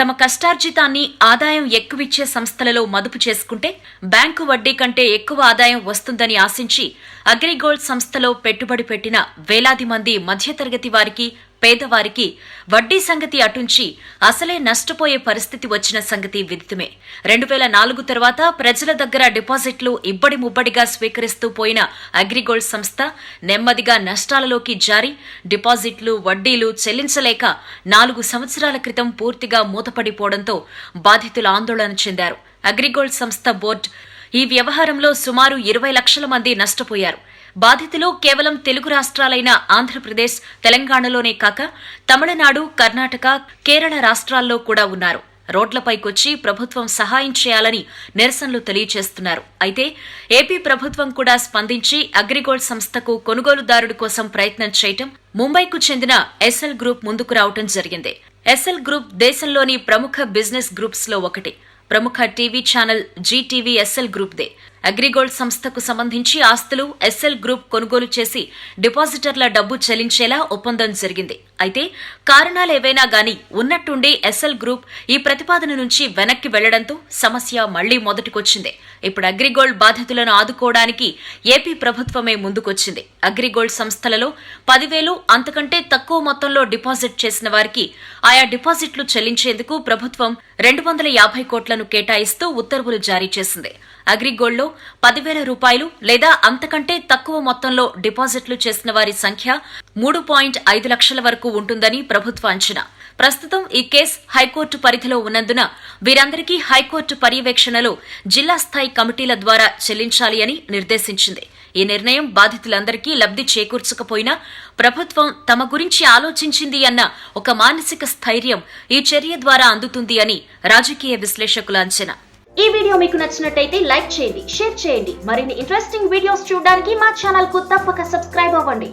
తమ కష్టార్జితాన్ని ఆదాయం ఎక్కువిచ్చే సంస్థలలో మదుపు చేసుకుంటే బ్యాంకు వడ్డీ కంటే ఎక్కువ ఆదాయం వస్తుందని ఆశించి అగ్రిగోల్డ్ సంస్థలో పెట్టుబడి పెట్టిన వేలాది మంది మధ్యతరగతి వారికి, పేదవారికి వడ్డీ సంగతి అటుంచి అసలే నష్టపోయే పరిస్థితి వచ్చిన సంగతి విదితమే. 2004 తర్వాత ప్రజల దగ్గర డిపాజిట్లు ఇబ్బడి ముబ్బడిగా స్వీకరిస్తూ పోయిన అగ్రిగోల్డ్ సంస్థ నెమ్మదిగా నష్టాలలోకి జారి డిపాజిట్లు, వడ్డీలు చెల్లించలేక 4 సంవత్సరాల క్రితం పూర్తిగా మూతపడిపోవడంతో బాధితులు ఆందోళన చెందారు. అగ్రిగోల్డ్ సంస్థ బోర్డు ఈ వ్యవహారంలో సుమారు 20 లక్షల మంది నష్టపోయారు. బాధితులు కేవలం తెలుగు రాష్ట్రాలైన ఆంధ్రప్రదేశ్, తెలంగాణలోనే కాక తమిళనాడు, కర్ణాటక, కేరళ రాష్ట్రాల్లో కూడా ఉన్నారు. రోడ్లపైకొచ్చి ప్రభుత్వం సహాయం చేయాలని నిరసనలు తెలియజేస్తున్నారు. అయితే ఏపీ ప్రభుత్వం కూడా స్పందించి అగ్రిగోల్డ్ సంస్థకు కొనుగోలుదారుడి కోసం ప్రయత్నం చేయటం, ముంబైకు చెందిన ఎస్ఎల్ గ్రూప్ ముందుకు రావటం జరిగింది. ఎస్ఎల్ గ్రూప్ దేశంలోని ప్రముఖ బిజినెస్ గ్రూప్స్ లో ఒకటి. ప్రముఖ TV channel Zee TV Essel group దే. అగ్రిగోల్డ్ సంస్థకు సంబంధించి ఆస్తులు ఎస్ఎల్ గ్రూప్ కొనుగోలు చేసి డిపాజిటర్ల డబ్బు చెల్లించేలా ఒప్పందం జరిగింది. అయితే కారణాలేవైనా గానీ ఉన్నట్టుండి ఎస్ఎల్ గ్రూప్ ఈ ప్రతిపాదన నుంచి వెనక్కి వెళ్లడంతో సమస్య మళ్లీ మొదటికొచ్చింది. ఇప్పుడు అగ్రిగోల్డ్ బాధితులను ఆదుకోవడానికి ఏపీ ప్రభుత్వమే ముందుకొచ్చింది. అగ్రిగోల్డ్ సంస్థలలో 10,000 అంతకంటే తక్కువ మొత్తంలో డిపాజిట్ చేసిన వారికి ఆయా డిపాజిట్లు చెల్లించేందుకు ప్రభుత్వం 250 కోట్లను కేటాయిస్తూ ఉత్తర్వులు జారీ చేసింది. అగ్రిగోల్డ్లో 10,000 రూపాయలు లేదా అంతకంటే తక్కువ మొత్తంలో డిపాజిట్లు చేసిన వారి సంఖ్య 3.5 లక్షల వరకు ఉంటుందని ప్రభుత్వ అంచనా. ప్రస్తుతం ఈ కేసు హైకోర్టు పరిధిలో ఉన్నందున వీరందరికీ హైకోర్టు పర్యవేక్షణలో జిల్లా స్థాయి కమిటీల ద్వారా చెల్లించాలి అని నిర్దేశించింది. ఈ నిర్ణయం బాధితులందరికీ లబ్ధి చేకూర్చకపోయినా ప్రభుత్వం తమ గురించి ఆలోచించింది అన్న ఒక మానసిక స్థైర్యం ఈ చర్య ద్వారా అందుతుంది అని రాజకీయ విశ్లేషకుల అంచనా. ఈ వీడియో మీకు నచ్చినట్టయితే లైక్ చేయండి, షేర్ చేయండి. మరిన్ని ఇంట్రెస్టింగ్ వీడియోస్ చూడడానికి మా ఛానల్ కు తప్పక సబ్స్క్రైబ్ అవ్వండి.